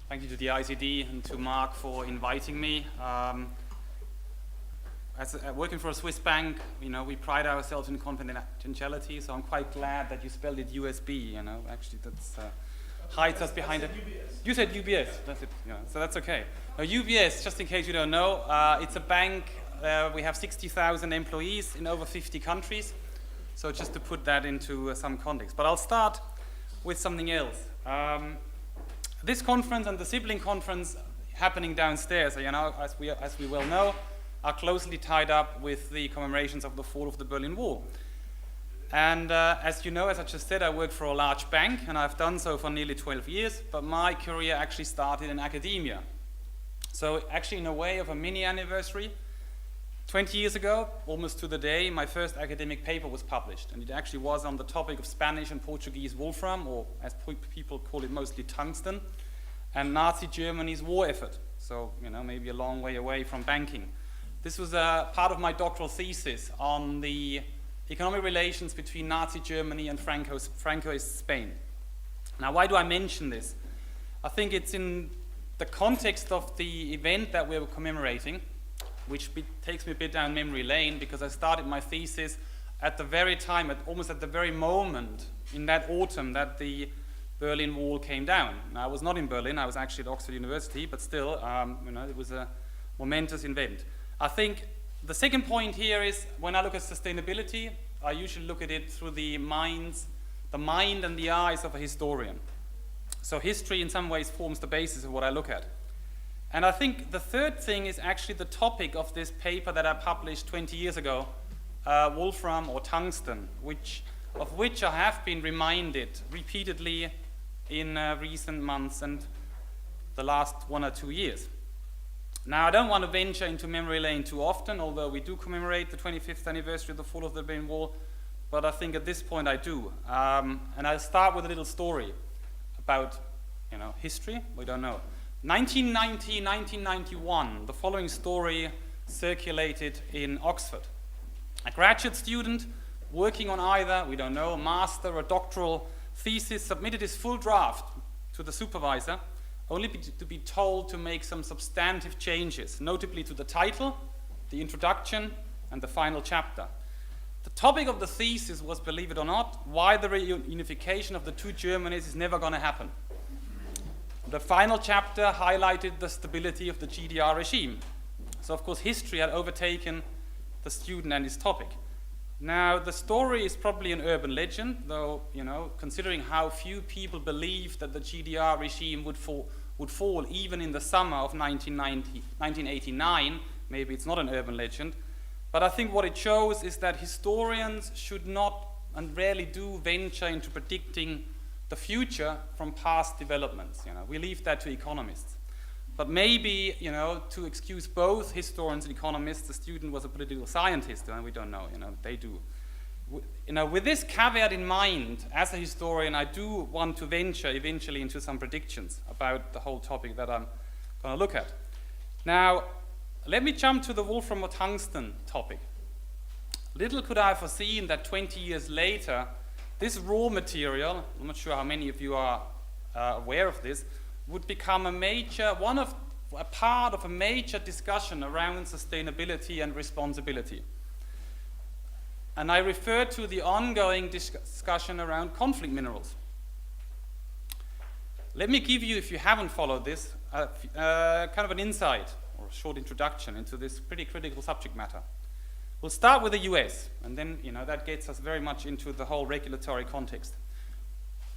Thank you to the ICD and to Mark for inviting me. Working for a Swiss bank, we pride ourselves in confidentiality, so I'm quite glad that you spelled it USB, actually that's hides us behind it. UBS. You said UBS, that's it, so that's okay. Now UBS, just in case you don't know, it's a bank, we have 60,000 employees in over 50 countries, so just to put that into some context. But I'll start with something else. This conference and the sibling conference happening downstairs, as we well know, are closely tied up with the commemorations of the fall of the Berlin Wall. And as you know, as I just said, I work for a large bank, and I've done so for nearly 12 years, but my career actually started in academia. So actually, in a way of a mini anniversary, 20 years ago, almost to the day, my first academic paper was published, and it actually was on the topic of Spanish and Portuguese wolfram, or as people call it mostly tungsten, and Nazi Germany's war effort. So, maybe a long way away from banking. This was a part of my doctoral thesis on the economic relations between Nazi Germany and Francoist Spain. Now, why do I mention this? I think it's in the context of the event that we're commemorating, which takes me a bit down memory lane, because I started my thesis at the very time, almost at the very moment in that autumn that the Berlin Wall came down. Now, I was not in Berlin, I was actually at Oxford University, but still, it was a momentous event. I think the second point here is, when I look at sustainability, I usually look at it through the mind and the eyes of a historian. So history in some ways forms the basis of what I look at. And I think the third thing is actually the topic of this paper that I published 20 years ago, wolfram or tungsten, of which I have been reminded repeatedly in recent months and the last 1 or 2 years. Now, I don't want to venture into memory lane too often, although we do commemorate the 25th anniversary of the fall of the Berlin Wall, but I think at this point I do. And I'll start with a little story about, history. We don't know. 1990, 1991, the following story circulated in Oxford. A graduate student working on either, we don't know, a master or doctoral thesis submitted his full draft to the supervisor, only to be told to make some substantive changes, notably to the title, the introduction, and the final chapter. The topic of the thesis was, believe it or not, why the reunification of the two Germanys is never going to happen. The final chapter highlighted the stability of the GDR regime. So, of course, history had overtaken the student and his topic. Now, the story is probably an urban legend, though, considering how few people believed that the GDR regime would fall even in the summer of 1989, maybe it's not an urban legend. But I think what it shows is that historians should not, and rarely do, venture into predicting the future from past developments. We leave that to economists. But maybe, to excuse both historians and economists, the student was a political scientist, and we don't know, they do. With this caveat in mind, as a historian, I do want to venture eventually into some predictions about the whole topic that I'm going to look at. Now, let me jump to the wolfram or tungsten topic. Little could I have foreseen that 20 years later, this raw material, I'm not sure how many of you are aware of this, would become a part of a major discussion around sustainability and responsibility. And I refer to the ongoing discussion around conflict minerals. Let me give you, if you haven't followed this, kind of an insight or a short introduction into this pretty critical subject matter. We'll start with the US, and then that gets us very much into the whole regulatory context.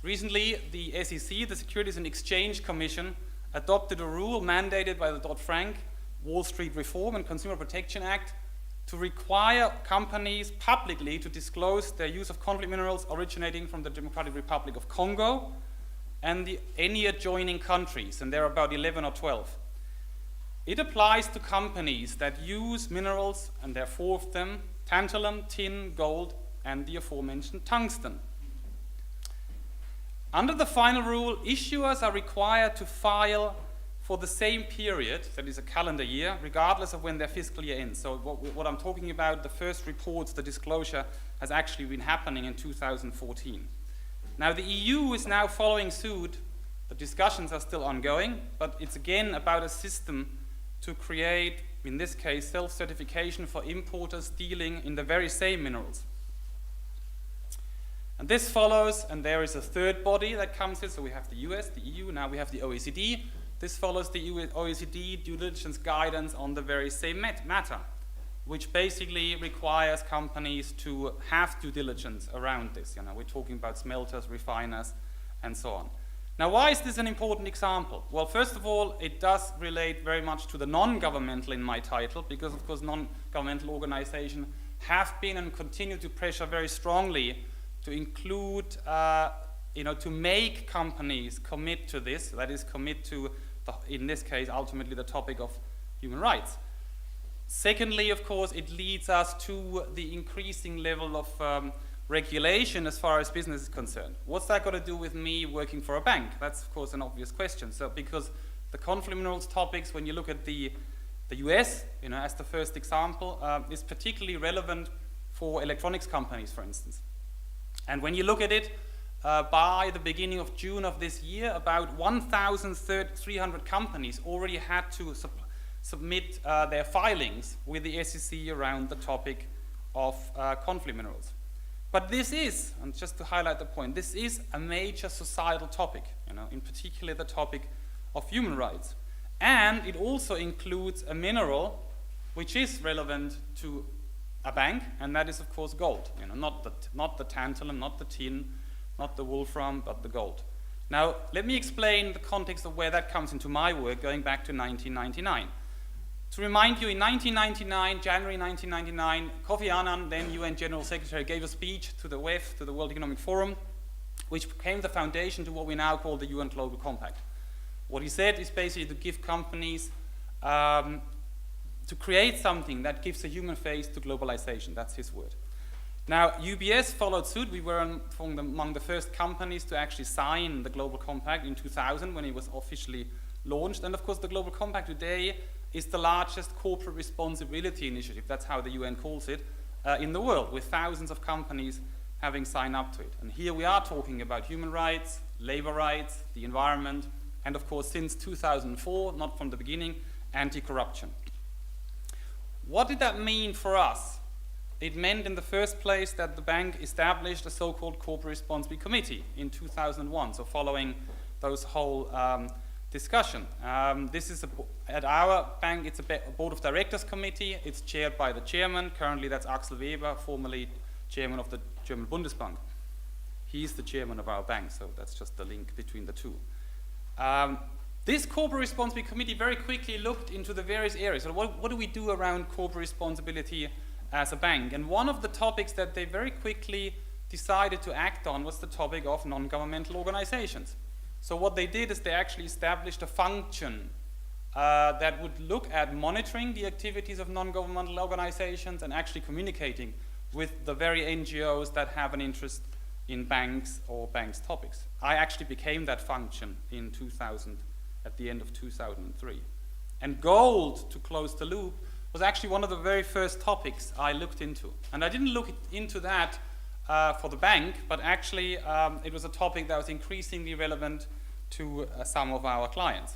Recently, the SEC, the Securities and Exchange Commission, adopted a rule mandated by the Dodd-Frank Wall Street Reform and Consumer Protection Act to require companies publicly to disclose their use of conflict minerals originating from the Democratic Republic of Congo and any adjoining countries, and there are about 11 or 12. It applies to companies that use minerals, and there are 4 of them: tantalum, tin, gold, and the aforementioned tungsten. Under the final rule, issuers are required to file for the same period, that is a calendar year, regardless of when their fiscal year ends. So what I'm talking about, the first reports, the disclosure, has actually been happening in 2014. Now the EU is now following suit The discussions are still ongoing, but it's again about a system to create, in this case, self-certification for importers dealing in the very same minerals. And this follows, and there is a third body that comes in, so we have the US, the EU, now we have the OECD. This follows the OECD due diligence guidance on the very same matter, which basically requires companies to have due diligence around this. You know, we're talking about smelters, refiners, and so on. Now, why is this an important example? Well, first of all, it does relate very much to the non-governmental in my title, because of course non-governmental organizations have been and continue to pressure very strongly to include, to make companies commit to this, that is, commit to, in this case, ultimately the topic of human rights. Secondly, of course, it leads us to the increasing level of regulation as far as business is concerned. What's that got to do with me working for a bank? That's, of course, an obvious question. So, because the conflict minerals topics, when you look at the US, as the first example, is particularly relevant for electronics companies, for instance. And when you look at it, by the beginning of June of this year, about 1,300 companies already had to submit their filings with the SEC around the topic of conflict minerals. But this is, and just to highlight the point, this is a major societal topic, in particular the topic of human rights. And it also includes a mineral which is relevant to a bank, and that is, of course, gold. Not the tantalum, not the tin, not the wolfram, but the gold. Now, let me explain the context of where that comes into my work, going back to 1999. To remind you, in 1999, January 1999, Kofi Annan, then UN General Secretary, gave a speech to the WEF, to the World Economic Forum, which became the foundation to what we now call the UN Global Compact. What he said is basically to give companies, to create something that gives a human face to globalization. That's his word. Now, UBS followed suit. We were among the first companies to actually sign the Global Compact in 2000 when it was officially launched. And of course, the Global Compact today is the largest corporate responsibility initiative, that's how the UN calls it, in the world, with thousands of companies having signed up to it. And here we are talking about human rights, labor rights, the environment, and of course, since 2004, not from the beginning, anti-corruption. What did that mean for us? It meant in the first place that the bank established a so-called Corporate Responsibility Committee in 2001, so following those whole discussion. This is at our bank, it's a board of directors committee. It's chaired by the chairman. Currently, that's Axel Weber, formerly chairman of the German Bundesbank. He's the chairman of our bank, so that's just the link between the two. This corporate responsibility committee very quickly looked into the various areas. So what do we do around corporate responsibility as a bank? And one of the topics that they very quickly decided to act on was the topic of non-governmental organizations. So what they did is they actually established a function that would look at monitoring the activities of non-governmental organizations and actually communicating with the very NGOs that have an interest in banks or banks topics. I actually became that function in 2000, at the end of 2003. And gold, to close the loop, was actually one of the very first topics I looked into. And I didn't look into that for the bank, but actually it was a topic that was increasingly relevant to some of our clients.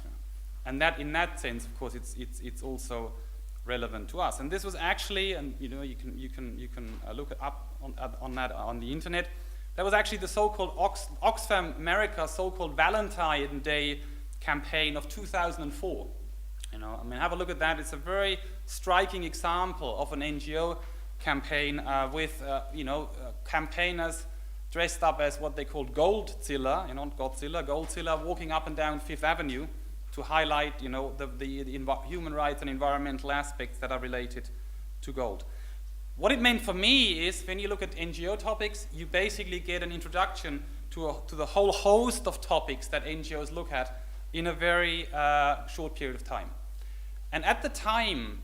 And that, in that sense, of course, it's also relevant to us. And this was actually, and you can look it up on that on the internet. That was actually the so-called Oxfam America so-called Valentine Day campaign of 2004. Have a look at that. It's a very striking example of an NGO campaign with campaigners dressed up as what they called Goldzilla, not Godzilla, Goldzilla, walking up and down Fifth Avenue to highlight, the human rights and environmental aspects that are related to gold. What it meant for me is, when you look at NGO topics, you basically get an introduction to the whole host of topics that NGOs look at in a very short period of time. And at the time,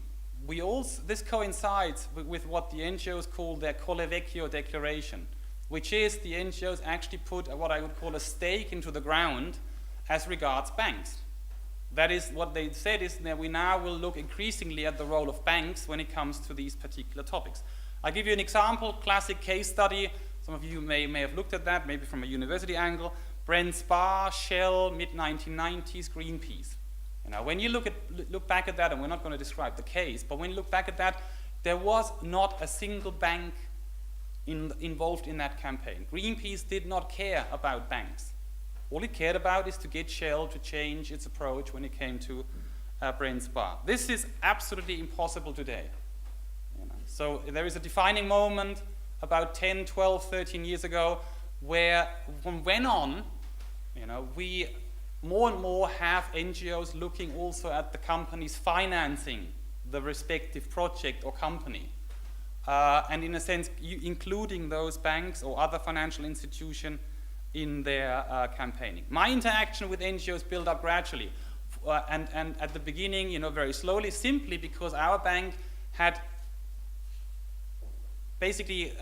this coincides with what the NGOs call their Colle Vecchio Declaration, which is the NGOs actually put what I would call a stake into the ground as regards banks. That is, what they said is that we now will look increasingly at the role of banks when it comes to these particular topics. I'll give you an example, classic case study. Some of you may have looked at that, maybe from a university angle. Brent Spar, Shell, mid-1990s, Greenpeace. You know, when you look back at that, and we're not going to describe the case, but when you look back at that, there was not a single bank involved in that campaign. Greenpeace did not care about banks. All it cared about is to get Shell to change its approach when it came to Brent Spar. This is absolutely impossible today. You know? So there is a defining moment about 10, 12, 13 years ago where from when on, you know, we more and more have NGOs looking also at the companies financing the respective project or company. And in a sense, including those banks or other financial institutions in their campaigning. My interaction with NGOs built up gradually. And at the beginning, you know, very slowly, simply because our bank had basically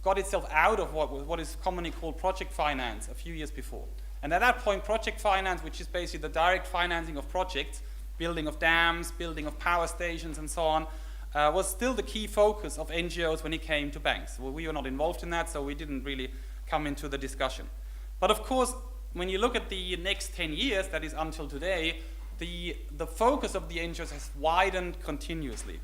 got itself out of what is commonly called project finance a few years before. And at that point, project finance, which is basically the direct financing of projects, building of dams, building of power stations, and so on, was still the key focus of NGOs when it came to banks. Well, we were not involved in that, so we didn't really come into the discussion. But of course, when you look at the next 10 years, that is until today, the focus of the NGOs has widened continuously.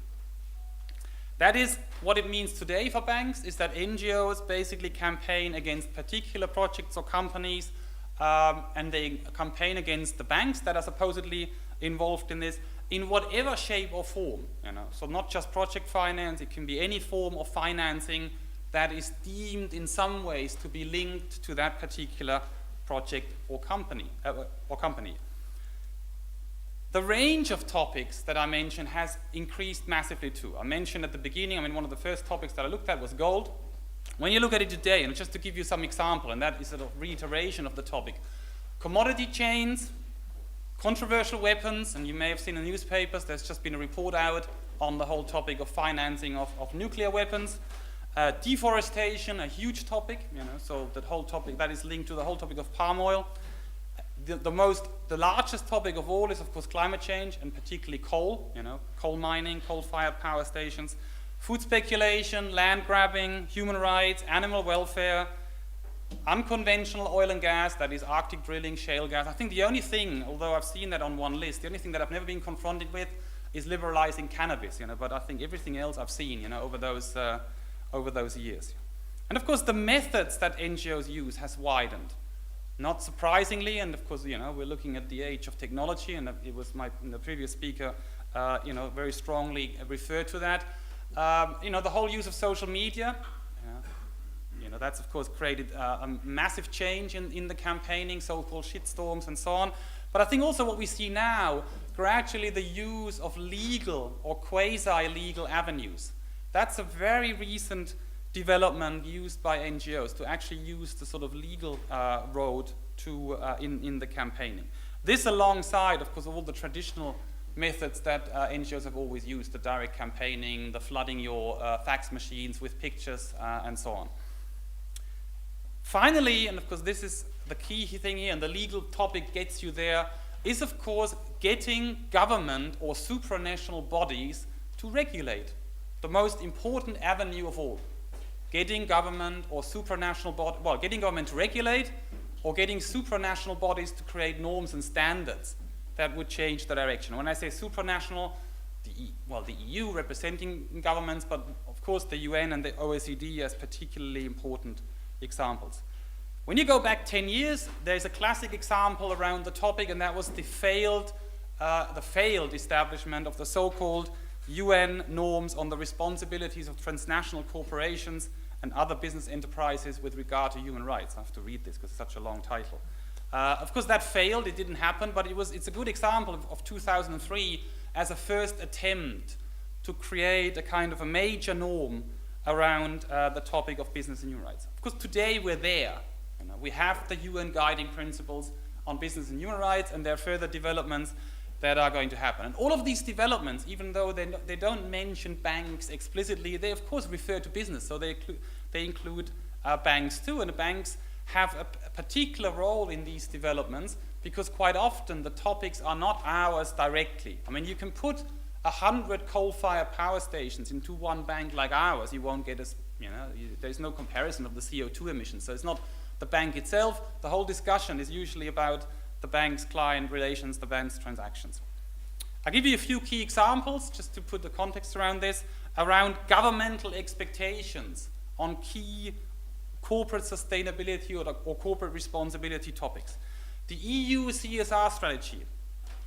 That is what it means today for banks, is that NGOs basically campaign against particular projects or companies, and they campaign against the banks that are supposedly involved in this in whatever shape or form. You know? So not just project finance, it can be any form of financing that is deemed in some ways to be linked to that particular project or company. The range of topics that I mentioned has increased massively too. I mentioned at the beginning, I mean, one of the first topics that I looked at was gold. When you look at it today, and just to give you some example, and that is a reiteration of the topic, commodity chains, controversial weapons, and you may have seen in the newspapers, there's just been a report out on the whole topic of financing of nuclear weapons, deforestation, a huge topic, you know, so that whole topic that is linked to the whole topic of palm oil. The largest topic of all is, of course, climate change, and particularly coal, you know, coal mining, coal-fired power stations, food speculation, land grabbing, human rights, animal welfare, unconventional oil and gas, that is Arctic drilling, shale gas. I think the only thing, although I've seen that on one list, the only thing that I've never been confronted with is liberalizing cannabis, you know, but I think everything else I've seen, you know, over those years. And of course, the methods that NGOs use has widened. Not surprisingly, and of course, you know, we're looking at the age of technology, and it was the previous speaker, you know, very strongly referred to that. You know, the whole use of social media, you know, that's of course created a massive change in the campaigning, so-called shitstorms and so on. But I think also what we see now, gradually the use of legal or quasi-legal avenues. That's a very recent development used by NGOs to actually use the sort of legal road to in the campaigning. This alongside, of course, all the traditional methods that NGOs have always used, the direct campaigning, the flooding your fax machines with pictures, and so on. Finally, and of course this is the key thing here, and the legal topic gets you there, is of course getting government or supranational bodies to regulate. The most important avenue of all. Getting government or supranational bodies, well, getting government to regulate, or getting supranational bodies to create norms and standards that would change the direction. When I say supranational, the EU representing governments, but of course the UN and the OECD as particularly important examples. When you go back 10 years, there's a classic example around the topic, and that was the failed establishment of the so-called UN norms on the responsibilities of transnational corporations and other business enterprises with regard to human rights. I have to read this because it's such a long title. Of course, that failed. It didn't happen, but it's a good example of 2003 as a first attempt to create a kind of a major norm around the topic of business and human rights. Of course, today we're there. You know, we have the UN guiding principles on business and human rights, and there are further developments that are going to happen. And all of these developments, even though they don't mention banks explicitly, they of course refer to business, so they include banks too, and the banks have a particular role in these developments because quite often the topics are not ours directly. I mean, you can put 100 coal-fired power stations into one bank like ours, you won't get there's no comparison of the CO2 emissions, so it's not the bank itself. The whole discussion is usually about the bank's client relations, the bank's transactions. I'll give you a few key examples just to put the context around this, around governmental expectations on key corporate sustainability or corporate responsibility topics. The EU CSR strategy,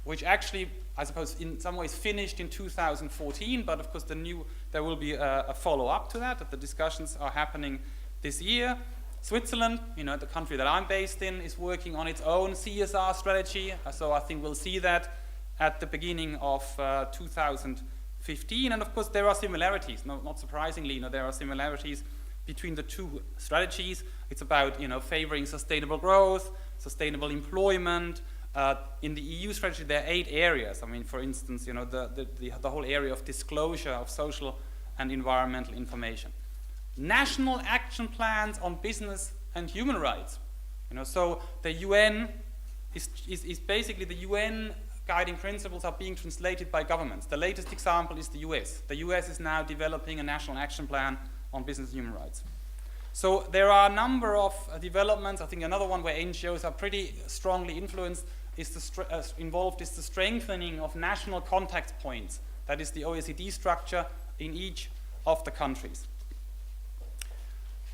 which actually, I suppose, in some ways finished in 2014, but of course there will be a follow-up to that the discussions are happening this year. Switzerland, the country that I'm based in, is working on its own CSR strategy, so I think we'll see that at the beginning of 2015, and of course there are similarities, not surprisingly, there are similarities between the two strategies. It's about, favoring sustainable growth, sustainable employment. In the EU strategy, there are 8 areas. I mean, for instance, the whole area of disclosure of social and environmental information. National action plans on business and human rights. So the UN is basically the UN guiding principles are being translated by governments. The latest example is the US. The US is now developing a national action plan on business and human rights. So there are a number of developments. I think another one where NGOs are pretty strongly influenced involved is the strengthening of national contact points. That is the OECD structure in each of the countries.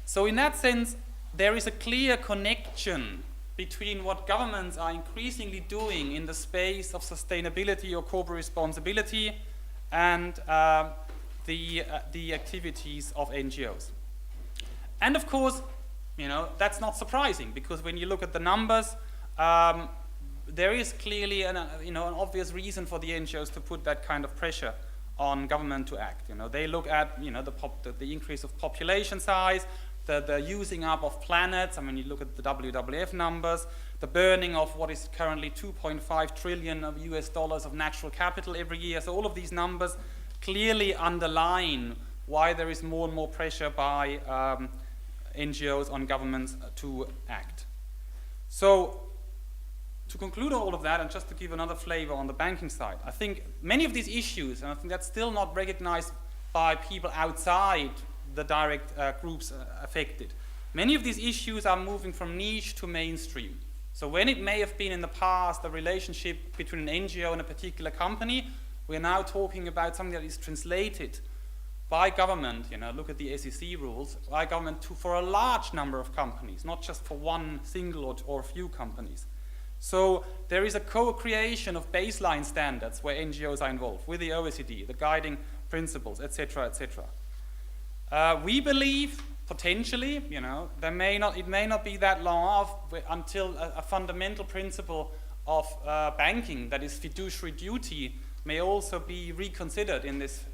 So in that sense, there is a clear connection between what governments are increasingly doing in the space of sustainability or corporate responsibility and the activities of NGOs. And of course, that's not surprising, because when you look at the numbers, there is clearly an obvious reason for the NGOs to put that kind of pressure on government to act. They look at the increase of population size, the using up of planets. I mean, you look at the WWF numbers, the burning of what is currently 2.5 trillion of US dollars of natural capital every year. So all of these numbers clearly underline why there is more and more pressure by NGOs on governments to act. So to conclude all of that, and just to give another flavor on the banking side, I think many of these issues, and I think that's still not recognized by people outside the direct groups affected. Many of these issues are moving from niche to mainstream. So when it may have been in the past a relationship between an NGO and a particular company, we're now talking about something that is translated by government, look at the SEC rules, by government for a large number of companies, not just for one single or a few companies. So there is a co-creation of baseline standards where NGOs are involved with the OECD, the guiding principles, etc., etc. We believe, potentially, it may not be that long off until a fundamental principle of banking, that is fiduciary duty, may also be reconsidered in this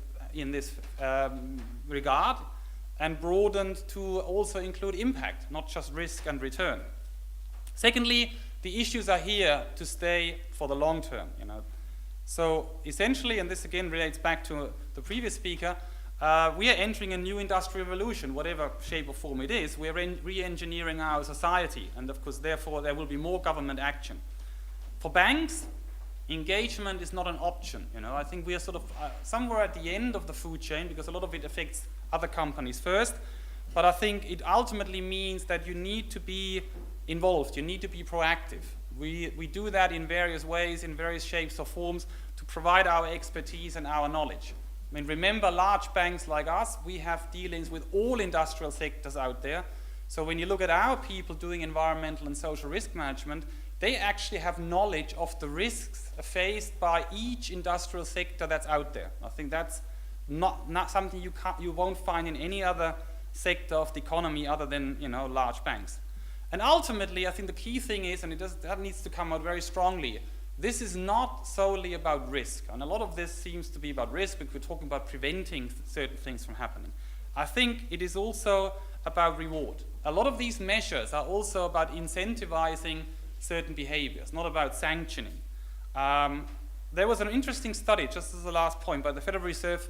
regard and broadened to also include impact, not just risk and return. Secondly, the issues are here to stay for the long term. So essentially, and this again relates back to the previous speaker, we are entering a new industrial revolution, whatever shape or form it is. We're re-engineering our society, and of course, therefore, there will be more government action. For banks, engagement is not an option. I think we are sort of somewhere at the end of the food chain, because a lot of it affects other companies first. But I think it ultimately means that you need to be involved. You need to be proactive. We do that in various ways, in various shapes or forms, to provide our expertise and our knowledge. I mean, remember, large banks like us, we have dealings with all industrial sectors out there. So when you look at our people doing environmental and social risk management, they actually have knowledge of the risks faced by each industrial sector that's out there. I think that's not something you won't find in any other sector of the economy other than large banks. And ultimately, I think the key thing is, and that needs to come out very strongly, this is not solely about risk. And a lot of this seems to be about risk, because we're talking about preventing certain things from happening. I think it is also about reward. A lot of these measures are also about incentivizing certain behaviors, not about sanctioning. There was an interesting study, just as the last point, by the Federal Reserve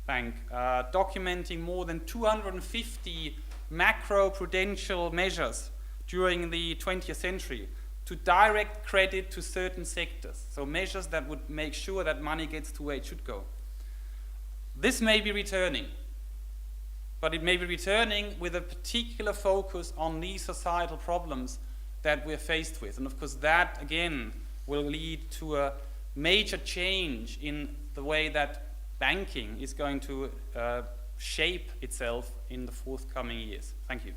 Bank, documenting more than 250 macro-prudential measures during the 20th century to direct credit to certain sectors. So measures that would make sure that money gets to where it should go. This may be returning. but it may be returning with a particular focus on these societal problems that we're faced with. And of course that, again, will lead to a major change in the way that banking is going to shape itself in the forthcoming years. Thank you.